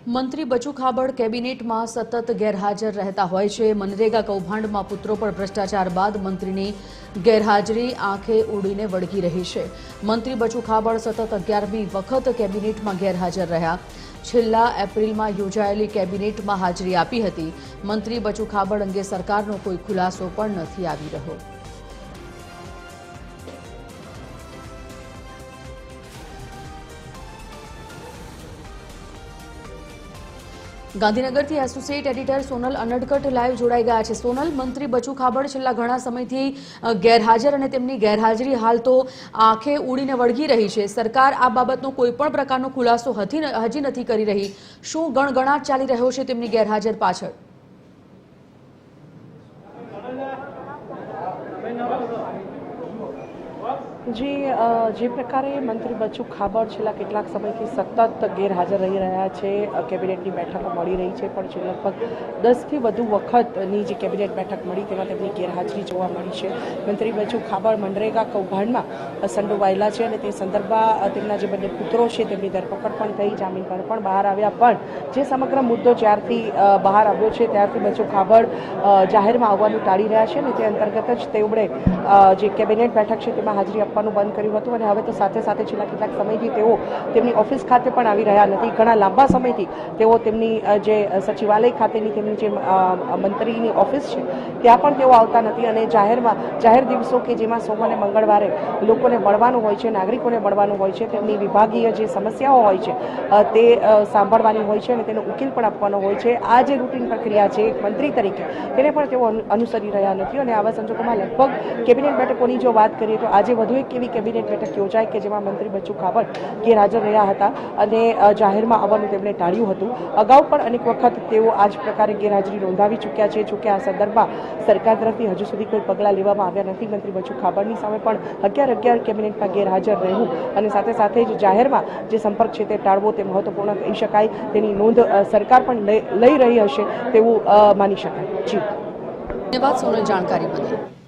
મંત્રી બચુ ખાબડ કેબિનેટમાં સતત ગેરહાજર રહેતા હોય છે। મનરેગા કૌભાંડમાં પુત્રો પર ભ્રષ્ટાચાર બાદ મંત્રીની ગેરહાજરી આંખે ઉડીને વળગી રહી છે। મંત્રી બચુ ખાબડ સતત 11મી વખત કેબિનેટમાં ગેરહાજર રહ્યા। છેલ્લા એપ્રિલમાં યોજાયેલી કેબિનેટમાં હાજરી આપી હતી। મંત્રી બચુ ખાબડ અંગે સરકારનો કોઈ ખુલાસો પણ નથી આવી રહ્યો। ગાંધીનગરથી associate editor Sonal Anadkat live જોડાઈ ગયા છે। સોનલ, મંત્રી બચુ ખાબડ છેલ્લા ઘણા સમયથી ગેરહાજર અને તેમની ગેરહાજરી હાલ તો આંખે ઉડીને વળગી રહી છે। સરકાર આ બાબતનો કોઈ પણ પ્રકારનો ખુલાસો હજી નથી કરી રહી। શું ગણગણાટ ચાલી રહ્યો છે તેમની ગેરહાજર પાછળ? जी जे प्रकारे मंत्री बचू खाबड़ छेल्ला કેટલાક સમયથી સતત ગેરહાજર રહી રહ્યા છે। કેબિનેટની બેઠકો મળી રહી છે, પણ જે લગભગ 10થી વધુ વખતની જે કેબિનેટ બેઠક મળી તેમાં તેમની ગેરહાજરી જોવા મળી છે। મંત્રી બચુ ખાબડ મનરેગા કૌભાંડમાં સંડોવાયેલા છે અને તે સંદર્ભમાં તેમના જે બંને પુત્રો છે તેમની ધરપકડ પણ થઈ, જામીન પર પણ બહાર આવ્યા। પણ જે સમગ્ર મુદ્દો જ્યારથી બહાર આવ્યો છે ત્યારથી બચુ ખાબડ જાહેરમાં આવવાનું ટાળી રહ્યા છે અને તે અંતર્ગત જ તેમણે જે કેબિનેટ બેઠક છે તેમાં હાજરી આપવાનું બંધ કર્યું હતું અને હવે તો સાથે સાથે છેલ્લા કેટલાક સમયથી તેઓ તેમની ઓફિસ ખાતે પણ આવી રહ્યા નથી। ઘણા લાંબા સમયથી તેઓ તેમની જે સચિવાલય ખાતેની તેમની જે મંત્રીની ઓફિસ છે ત્યાં પણ તેઓ આવતા નથી અને જાહેર દિવસો કે જેમાં સોમ અને મંગળવારે લોકોને મળવાનું હોય છે, નાગરિકોને મળવાનું હોય છે, તેમની વિભાગીય જે સમસ્યાઓ હોય છે તે સાંભળવાની હોય છે અને તેનો ઉકેલ પણ આપવાનો હોય છે। આ જે રૂટીન પ્રક્રિયા છે એક મંત્રી તરીકે તેને પણ તેઓ અનુસરી રહ્યા નથી અને આવા સંજોગોમાં લગભગ કેબિનેટ બેઠકોની જો વાત કરીએ તો આજે વધુ એક એવી કેબિનેટ બેઠક યોજાઈ કે જેમાં મંત્રી બચુ ખાબડ ગેરહાજર રહ્યા હતા અને જાહેરમાં આવવાનું તેમણે ટાળ્યું હતું। અગાઉ પણ અનેક વખત તેઓ આ જ પ્રકારે ગેરહાજરી નોંધાવી ચૂક્યા છે। જોકે આ સંદર્ભમાં સરકાર તરફથી હજુ સુધી કોઈ પગલાં લેવામાં આવ્યા નથી। મંત્રી બચુ ખાબડની સામે પણ 11 કેબિનેટમાં ગેરહાજર રહેવું અને સાથે સાથે જ જાહેરમાં જે સંપર્ક છે તે ટાળવો તે મહત્વપૂર્ણ કહી શકાય। તેની નોંધ સરકાર પણ લઈ રહી હશે તેવું માની શકાય। જી ધન્યવાદ સોનલ, જાણકારી બદલ।